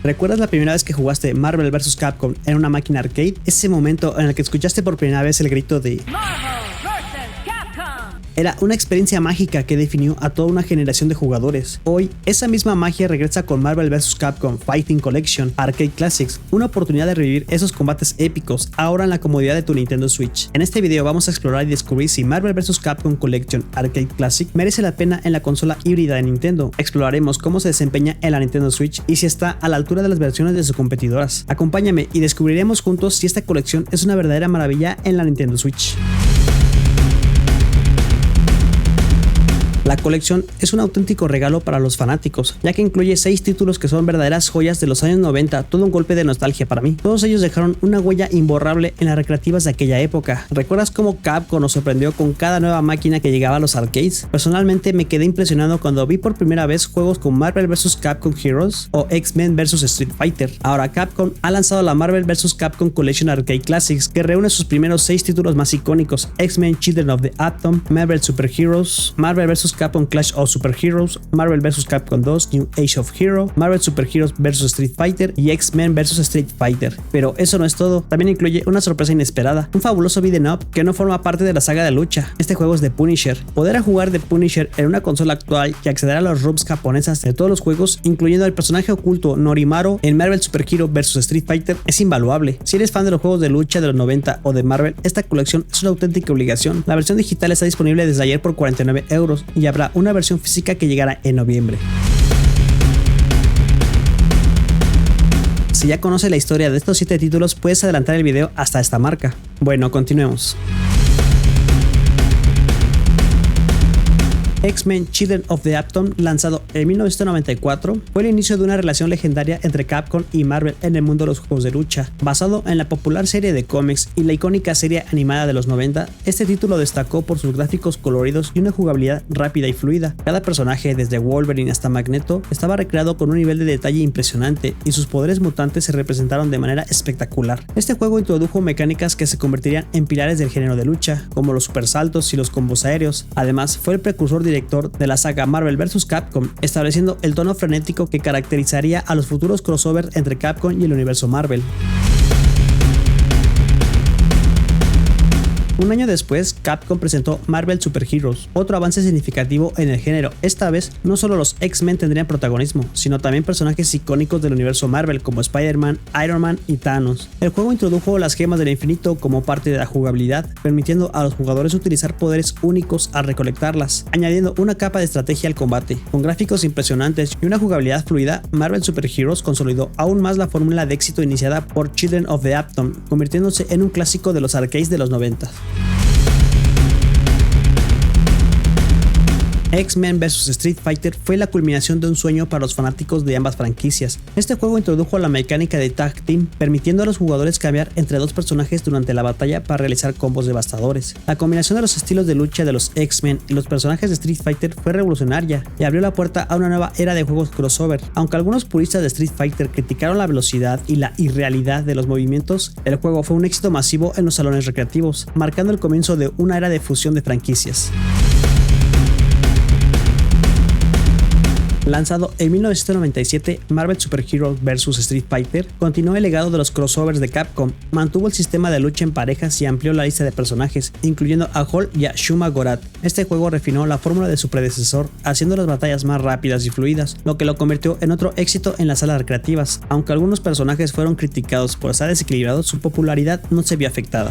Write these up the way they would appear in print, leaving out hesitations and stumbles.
¿Recuerdas la primera vez que jugaste Marvel vs. Capcom en una máquina arcade? Ese momento en el que escuchaste por primera vez el grito de Marvel vs. Capcom. Era una experiencia mágica que definió a toda una generación de jugadores. Hoy, esa misma magia regresa con Marvel vs. Capcom Fighting Collection Arcade Classics, una oportunidad de revivir esos combates épicos, ahora en la comodidad de tu Nintendo Switch. En este video vamos a explorar y descubrir si Marvel vs. Capcom Collection Arcade Classic merece la pena en la consola híbrida de Nintendo. Exploraremos cómo se desempeña en la Nintendo Switch y si está a la altura de las versiones de sus competidoras. Acompáñame y descubriremos juntos si esta colección es una verdadera maravilla en la Nintendo Switch. La colección es un auténtico regalo para los fanáticos, ya que incluye 6 títulos que son verdaderas joyas de los años 90, todo un golpe de nostalgia para mí. Todos ellos dejaron una huella imborrable en las recreativas de aquella época. ¿Recuerdas cómo Capcom nos sorprendió con cada nueva máquina que llegaba a los arcades? Personalmente me quedé impresionado cuando vi por primera vez juegos como Marvel vs. Capcom Heroes o X-Men vs. Street Fighter. Ahora Capcom ha lanzado la Marvel vs. Capcom Collection Arcade Classics, que reúne sus primeros 6 títulos más icónicos: X-Men Children of the Atom, Marvel Super Heroes, Marvel vs. Capcom Clash of Super Heroes, Marvel vs. Capcom 2 New Age of Hero, Marvel Super Heroes vs. Street Fighter y X-Men vs. Street Fighter. Pero eso no es todo, también incluye una sorpresa inesperada, un fabuloso beat'em up que no forma parte de la saga de lucha. Este juego es de Punisher. Poder jugar de Punisher en una consola actual y acceder a los ROMs japonesas de todos los juegos, incluyendo al personaje oculto Norimaru en Marvel Super Hero vs. Street Fighter, es invaluable. Si eres fan de los juegos de lucha de los 90 o de Marvel, esta colección es una auténtica obligación. La versión digital está disponible desde ayer por 49 € y habrá una versión física que llegará en noviembre. Si ya conoces la historia de estos 7 títulos, puedes adelantar el video hasta esta marca. Bueno, continuemos. X-Men Children of the Atom, lanzado en 1994, fue el inicio de una relación legendaria entre Capcom y Marvel en el mundo de los juegos de lucha. Basado en la popular serie de cómics y la icónica serie animada de los 90, este título destacó por sus gráficos coloridos y una jugabilidad rápida y fluida. Cada personaje, desde Wolverine hasta Magneto, estaba recreado con un nivel de detalle impresionante y sus poderes mutantes se representaron de manera espectacular. Este juego introdujo mecánicas que se convertirían en pilares del género de lucha, como los supersaltos y los combos aéreos. Además, fue el precursor director de la saga Marvel vs. Capcom, estableciendo el tono frenético que caracterizaría a los futuros crossovers entre Capcom y el universo Marvel. Un año después, Capcom presentó Marvel Super Heroes, otro avance significativo en el género. Esta vez, no solo los X-Men tendrían protagonismo, sino también personajes icónicos del universo Marvel como Spider-Man, Iron Man y Thanos. El juego introdujo las gemas del infinito como parte de la jugabilidad, permitiendo a los jugadores utilizar poderes únicos al recolectarlas, añadiendo una capa de estrategia al combate. Con gráficos impresionantes y una jugabilidad fluida, Marvel Super Heroes consolidó aún más la fórmula de éxito iniciada por Children of the Atom, convirtiéndose en un clásico de los arcades de los 90. X-Men vs. Street Fighter fue la culminación de un sueño para los fanáticos de ambas franquicias. Este juego introdujo la mecánica de Tag Team, permitiendo a los jugadores cambiar entre dos personajes durante la batalla para realizar combos devastadores. La combinación de los estilos de lucha de los X-Men y los personajes de Street Fighter fue revolucionaria y abrió la puerta a una nueva era de juegos crossover. Aunque algunos puristas de Street Fighter criticaron la velocidad y la irrealidad de los movimientos, el juego fue un éxito masivo en los salones recreativos, marcando el comienzo de una era de fusión de franquicias. Lanzado en 1997, Marvel Super Heroes vs. Street Fighter continuó el legado de los crossovers de Capcom, mantuvo el sistema de lucha en parejas y amplió la lista de personajes, incluyendo a Hulk y a Shuma Gorath. Este juego refinó la fórmula de su predecesor, haciendo las batallas más rápidas y fluidas, lo que lo convirtió en otro éxito en las salas recreativas. Aunque algunos personajes fueron criticados por estar desequilibrados, su popularidad no se vio afectada.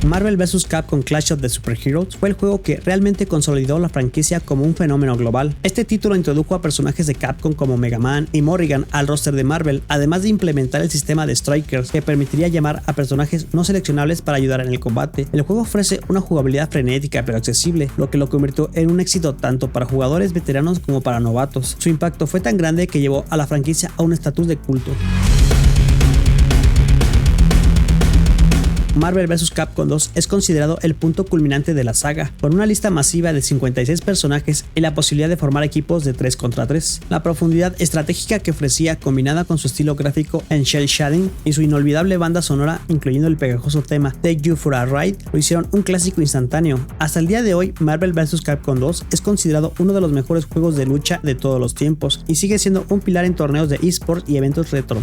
Marvel vs. Capcom Clash of the Super Heroes fue el juego que realmente consolidó la franquicia como un fenómeno global. Este título introdujo a personajes de Capcom como Mega Man y Morrigan al roster de Marvel, además de implementar el sistema de Strikers que permitiría llamar a personajes no seleccionables para ayudar en el combate. El juego ofrece una jugabilidad frenética pero accesible, lo que lo convirtió en un éxito tanto para jugadores veteranos como para novatos. Su impacto fue tan grande que llevó a la franquicia a un estatus de culto. Marvel vs. Capcom 2 es considerado el punto culminante de la saga, con una lista masiva de 56 personajes y la posibilidad de formar equipos de 3 contra 3. La profundidad estratégica que ofrecía, combinada con su estilo gráfico en cel shading y su inolvidable banda sonora, incluyendo el pegajoso tema Take You for a Ride, lo hicieron un clásico instantáneo. Hasta el día de hoy, Marvel vs. Capcom 2 es considerado uno de los mejores juegos de lucha de todos los tiempos y sigue siendo un pilar en torneos de eSports y eventos retro.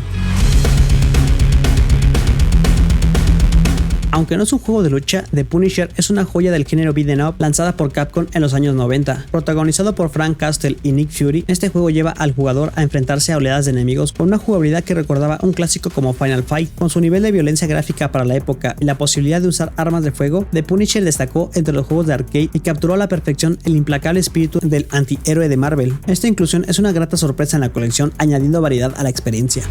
Aunque no es un juego de lucha, The Punisher es una joya del género beat'em up lanzada por Capcom en los años 90. Protagonizado por Frank Castle y Nick Fury, este juego lleva al jugador a enfrentarse a oleadas de enemigos con una jugabilidad que recordaba un clásico como Final Fight. Con su nivel de violencia gráfica para la época y la posibilidad de usar armas de fuego, The Punisher destacó entre los juegos de arcade y capturó a la perfección el implacable espíritu del antihéroe de Marvel. Esta inclusión es una grata sorpresa en la colección, añadiendo variedad a la experiencia.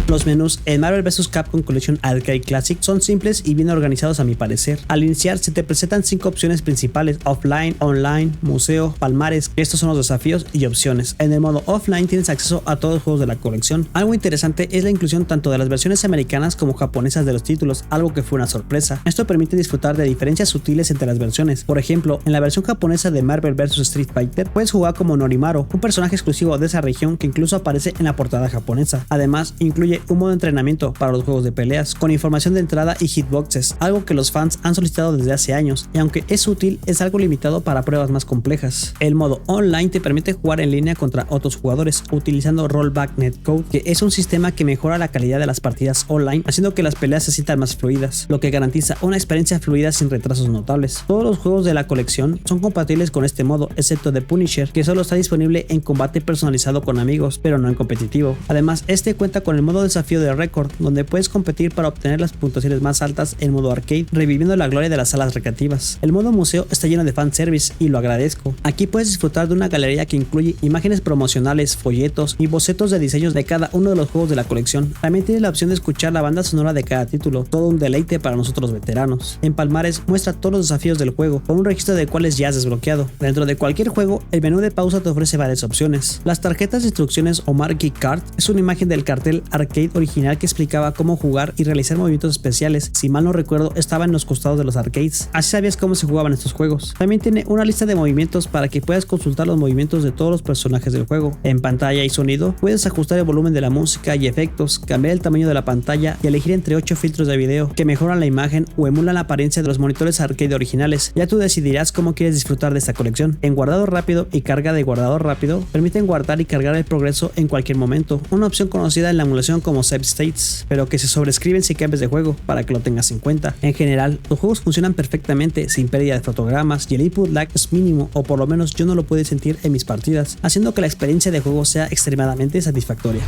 Los menús en Marvel vs. Capcom Collection Arcade Classic son simples y bien organizados a mi parecer. Al iniciar se te presentan 5 opciones principales: offline, online, museo, palmares. Estos son los desafíos y opciones. En el modo offline tienes acceso a todos los juegos de la colección. Algo interesante es la inclusión tanto de las versiones americanas como japonesas de los títulos, algo que fue una sorpresa. Esto permite disfrutar de diferencias sutiles entre las versiones. Por ejemplo, en la versión japonesa de Marvel vs. Street Fighter puedes jugar como Norimaro, un personaje exclusivo de esa región que incluso aparece en la portada japonesa. Además, incluye un modo de entrenamiento para los juegos de peleas, con información de entrada y hitboxes, algo que los fans han solicitado desde hace años, y aunque es útil, es algo limitado para pruebas más complejas. El modo online te permite jugar en línea contra otros jugadores, utilizando Rollback Netcode, que es un sistema que mejora la calidad de las partidas online, haciendo que las peleas se sientan más fluidas, lo que garantiza una experiencia fluida sin retrasos notables. Todos los juegos de la colección son compatibles con este modo, excepto The Punisher, que solo está disponible en combate personalizado con amigos, pero no en competitivo. Además, este cuenta con el modo desafío de récord, donde puedes competir para obtener las puntuaciones más altas en modo arcade, reviviendo la gloria de las salas recreativas. El modo museo está lleno de fanservice y lo agradezco. Aquí puedes disfrutar de una galería que incluye imágenes promocionales, folletos y bocetos de diseños de cada uno de los juegos de la colección. También tienes la opción de escuchar la banda sonora de cada título, todo un deleite para nosotros veteranos. En palmares muestra todos los desafíos del juego, con un registro de cuáles ya has desbloqueado. Dentro de cualquier juego, el menú de pausa te ofrece varias opciones. Las tarjetas de instrucciones o Marquee Card es una imagen del cartel arcade original que explicaba cómo jugar y realizar movimientos especiales. Si mal no recuerdo, estaba en los costados de los arcades, así sabías cómo se jugaban estos juegos. También tiene una lista de movimientos para que puedas consultar los movimientos de todos los personajes del juego. En pantalla y sonido puedes ajustar el volumen de la música y efectos, cambiar el tamaño de la pantalla y elegir entre 8 filtros de video que mejoran la imagen o emulan la apariencia de los monitores arcade originales. Ya tú decidirás cómo quieres disfrutar de esta colección. En guardado rápido y carga de guardado rápido permiten guardar y cargar el progreso en cualquier momento, una opción conocida en la emulación como save states, pero que se sobrescriben si cambias de juego, para que lo tengas en cuenta. En general, los juegos funcionan perfectamente sin pérdida de fotogramas y el input lag es mínimo, o por lo menos yo no lo puedo sentir en mis partidas, haciendo que la experiencia de juego sea extremadamente satisfactoria.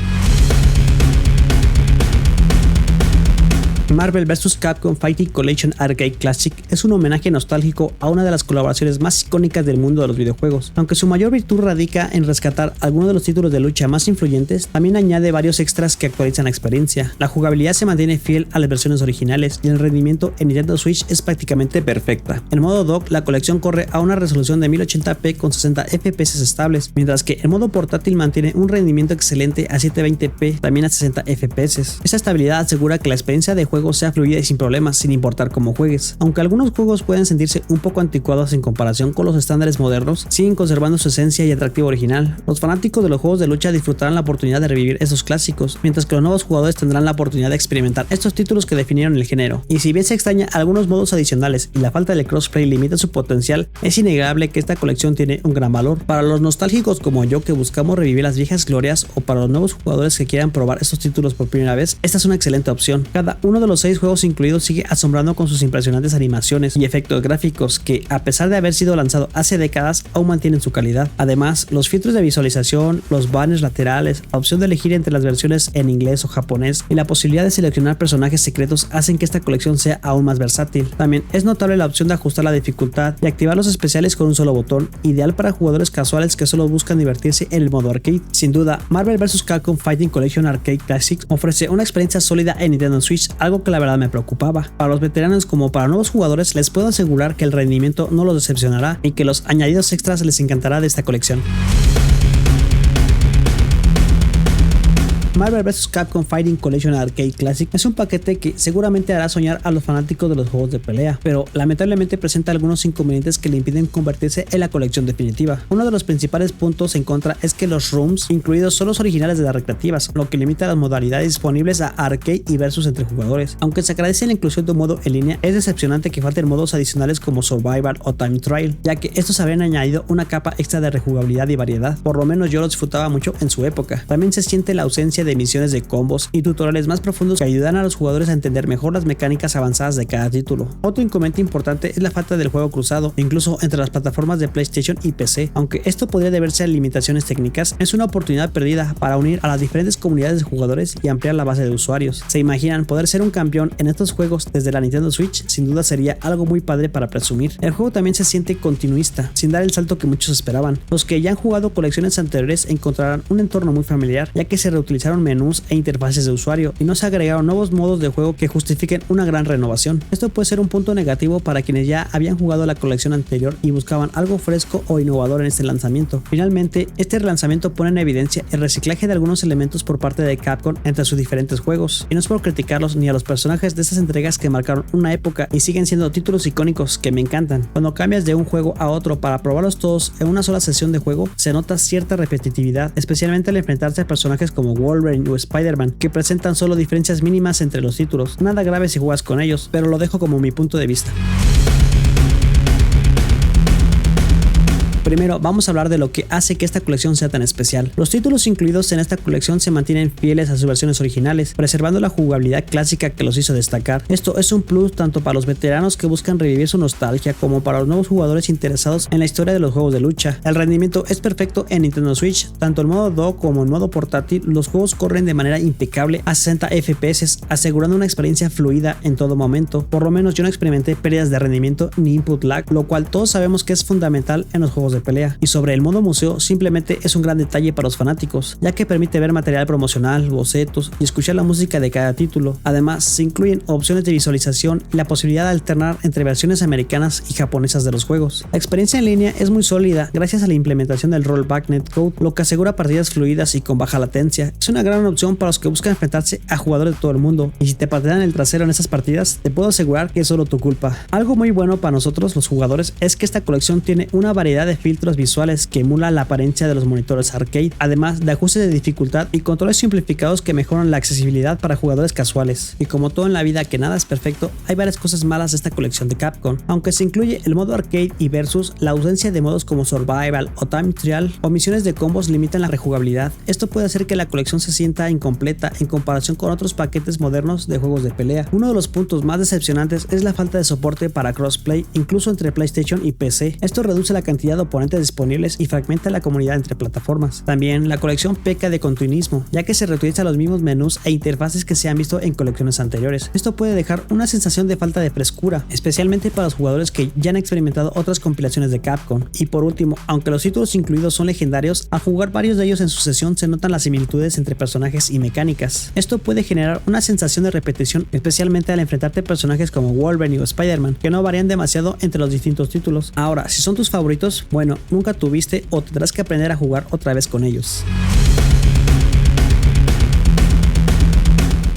Marvel vs. Capcom Fighting Collection Arcade Classic es un homenaje nostálgico a una de las colaboraciones más icónicas del mundo de los videojuegos. Aunque su mayor virtud radica en rescatar algunos de los títulos de lucha más influyentes, también añade varios extras que actualizan la experiencia. La jugabilidad se mantiene fiel a las versiones originales y el rendimiento en Nintendo Switch es prácticamente perfecta. En modo dock, la colección corre a una resolución de 1080p con 60 FPS estables, mientras que en modo portátil mantiene un rendimiento excelente a 720p, también a 60 FPS. Esta estabilidad asegura que la experiencia de juego sea fluida y sin problemas, sin importar cómo juegues. Aunque algunos juegos pueden sentirse un poco anticuados en comparación con los estándares modernos, siguen conservando su esencia y atractivo original. Los fanáticos de los juegos de lucha disfrutarán la oportunidad de revivir esos clásicos, mientras que los nuevos jugadores tendrán la oportunidad de experimentar estos títulos que definieron el género. Y si bien se extraña algunos modos adicionales y la falta de crossplay limita su potencial, es innegable que esta colección tiene un gran valor. Para los nostálgicos como yo que buscamos revivir las viejas glorias, o para los nuevos jugadores que quieran probar estos títulos por primera vez, esta es una excelente opción. Cada uno de los 6 juegos incluidos sigue asombrando con sus impresionantes animaciones y efectos gráficos que, a pesar de haber sido lanzado hace décadas, aún mantienen su calidad. Además, los filtros de visualización, los banners laterales, la opción de elegir entre las versiones en inglés o japonés y la posibilidad de seleccionar personajes secretos hacen que esta colección sea aún más versátil. También es notable la opción de ajustar la dificultad y activar los especiales con un solo botón, ideal para jugadores casuales que solo buscan divertirse en el modo arcade. Sin duda, Marvel vs. Capcom Fighting Collection Arcade Classic ofrece una experiencia sólida en Nintendo Switch, algo que la verdad me preocupaba. Para los veteranos como para nuevos jugadores les puedo asegurar que el rendimiento no los decepcionará y que los añadidos extras les encantará de esta colección. Marvel vs. Capcom Fighting Collection Arcade Classic es un paquete que seguramente hará soñar a los fanáticos de los juegos de pelea, pero lamentablemente presenta algunos inconvenientes que le impiden convertirse en la colección definitiva. Uno de los principales puntos en contra es que los rooms incluidos son los originales de las recreativas, lo que limita las modalidades disponibles a arcade y versus entre jugadores. Aunque se agradece la inclusión de un modo en línea, es decepcionante que falten modos adicionales como Survival o Time Trial, ya que estos habrían añadido una capa extra de rejugabilidad y variedad. Por lo menos yo lo disfrutaba mucho en su época. También se siente la ausencia de misiones de combos y tutoriales más profundos que ayudan a los jugadores a entender mejor las mecánicas avanzadas de cada título. Otro inconveniente importante es la falta del juego cruzado, incluso entre las plataformas de PlayStation y PC. Aunque esto podría deberse a limitaciones técnicas, es una oportunidad perdida para unir a las diferentes comunidades de jugadores y ampliar la base de usuarios. ¿Se imaginan poder ser un campeón en estos juegos desde la Nintendo Switch? Sin duda sería algo muy padre para presumir. El juego también se siente continuista, sin dar el salto que muchos esperaban. Los que ya han jugado colecciones anteriores encontrarán un entorno muy familiar, ya que se reutilizaron menús e interfaces de usuario y no se agregaron nuevos modos de juego que justifiquen una gran renovación. Esto puede ser un punto negativo para quienes ya habían jugado la colección anterior y buscaban algo fresco o innovador en este lanzamiento. Finalmente, este relanzamiento pone en evidencia el reciclaje de algunos elementos por parte de Capcom entre sus diferentes juegos, y no es por criticarlos ni a los personajes de estas entregas que marcaron una época y siguen siendo títulos icónicos que me encantan. Cuando cambias de un juego a otro para probarlos todos en una sola sesión de juego, se nota cierta repetitividad, especialmente al enfrentarse a personajes como Wolverine o Spider-Man, que presentan solo diferencias mínimas entre los títulos. Nada grave si juegas con ellos, pero lo dejo como mi punto de vista. Primero, vamos a hablar de lo que hace que esta colección sea tan especial. Los títulos incluidos en esta colección se mantienen fieles a sus versiones originales, preservando la jugabilidad clásica que los hizo destacar. Esto es un plus tanto para los veteranos que buscan revivir su nostalgia como para los nuevos jugadores interesados en la historia de los juegos de lucha. El rendimiento es perfecto en Nintendo Switch, tanto en modo dock como en modo portátil. Los juegos corren de manera impecable a 60 FPS, asegurando una experiencia fluida en todo momento. Por lo menos yo no experimenté pérdidas de rendimiento ni input lag, lo cual todos sabemos que es fundamental en los juegos de pelea. Y sobre el modo museo, simplemente es un gran detalle para los fanáticos, ya que permite ver material promocional, bocetos y escuchar la música de cada título. Además, se incluyen opciones de visualización y la posibilidad de alternar entre versiones americanas y japonesas de los juegos. La experiencia en línea es muy sólida gracias a la implementación del rollback netcode, lo que asegura partidas fluidas y con baja latencia. Es una gran opción para los que buscan enfrentarse a jugadores de todo el mundo, y si te patean el trasero en esas partidas, te puedo asegurar que es solo tu culpa. Algo muy bueno para nosotros los jugadores es que esta colección tiene una variedad de filtros visuales que emula la apariencia de los monitores arcade, además de ajustes de dificultad y controles simplificados que mejoran la accesibilidad para jugadores casuales. Y como todo en la vida que nada es perfecto, hay varias cosas malas de esta colección de Capcom. Aunque se incluye el modo arcade y versus, la ausencia de modos como Survival o Time Trial o misiones de combos limitan la rejugabilidad. Esto puede hacer que la colección se sienta incompleta en comparación con otros paquetes modernos de juegos de pelea. Uno de los puntos más decepcionantes es la falta de soporte para crossplay, incluso entre PlayStation y PC. Esto reduce la cantidad de oponentes disponibles y fragmenta la comunidad entre plataformas. También la colección peca de continuismo, ya que se reutiliza los mismos menús e interfaces que se han visto en colecciones anteriores. Esto puede dejar una sensación de falta de frescura, especialmente para los jugadores que ya han experimentado otras compilaciones de Capcom. Y por último, aunque los títulos incluidos son legendarios, al jugar varios de ellos en sucesión se notan las similitudes entre personajes y mecánicas. Esto puede generar una sensación de repetición, especialmente al enfrentarte a personajes como Wolverine o Spider-Man, que no varían demasiado entre los distintos títulos. Ahora, si son tus favoritos, bueno, nunca tuviste o tendrás que aprender a jugar otra vez con ellos.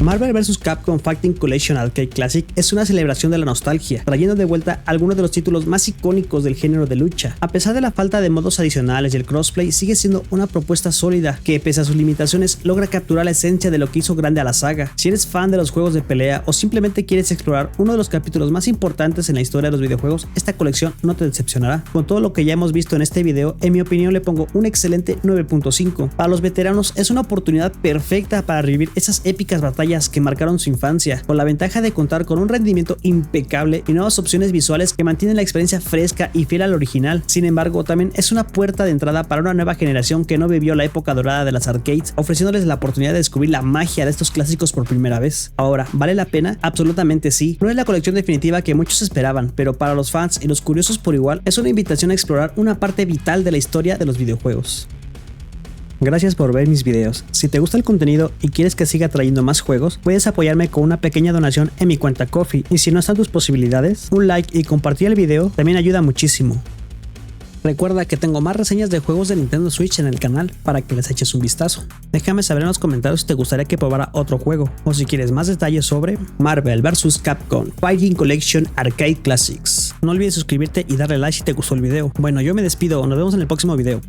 Marvel vs. Capcom Fighting Collection Arcade Classic es una celebración de la nostalgia, trayendo de vuelta algunos de los títulos más icónicos del género de lucha. A pesar de la falta de modos adicionales y el crossplay, sigue siendo una propuesta sólida que, pese a sus limitaciones, logra capturar la esencia de lo que hizo grande a la saga. Si eres fan de los juegos de pelea o simplemente quieres explorar uno de los capítulos más importantes en la historia de los videojuegos, esta colección no te decepcionará. Con todo lo que ya hemos visto en este video, en mi opinión le pongo un excelente 9.5. Para los veteranos es una oportunidad perfecta para revivir esas épicas batallas que marcaron su infancia, con la ventaja de contar con un rendimiento impecable y nuevas opciones visuales que mantienen la experiencia fresca y fiel al original. Sin embargo, también es una puerta de entrada para una nueva generación que no vivió la época dorada de las arcades, ofreciéndoles la oportunidad de descubrir la magia de estos clásicos por primera vez. Ahora, ¿vale la pena? Absolutamente sí. No es la colección definitiva que muchos esperaban, pero para los fans y los curiosos por igual, es una invitación a explorar una parte vital de la historia de los videojuegos. Gracias por ver mis videos. Si te gusta el contenido y quieres que siga trayendo más juegos, puedes apoyarme con una pequeña donación en mi cuenta Ko-fi. Y si no están tus posibilidades, un like y compartir el video también ayuda muchísimo. Recuerda que tengo más reseñas de juegos de Nintendo Switch en el canal para que les eches un vistazo. Déjame saber en los comentarios si te gustaría que probara otro juego o si quieres más detalles sobre Marvel vs. Capcom Fighting Collection Arcade Classics. No olvides suscribirte y darle like si te gustó el video. Bueno, yo me despido, nos vemos en el próximo video.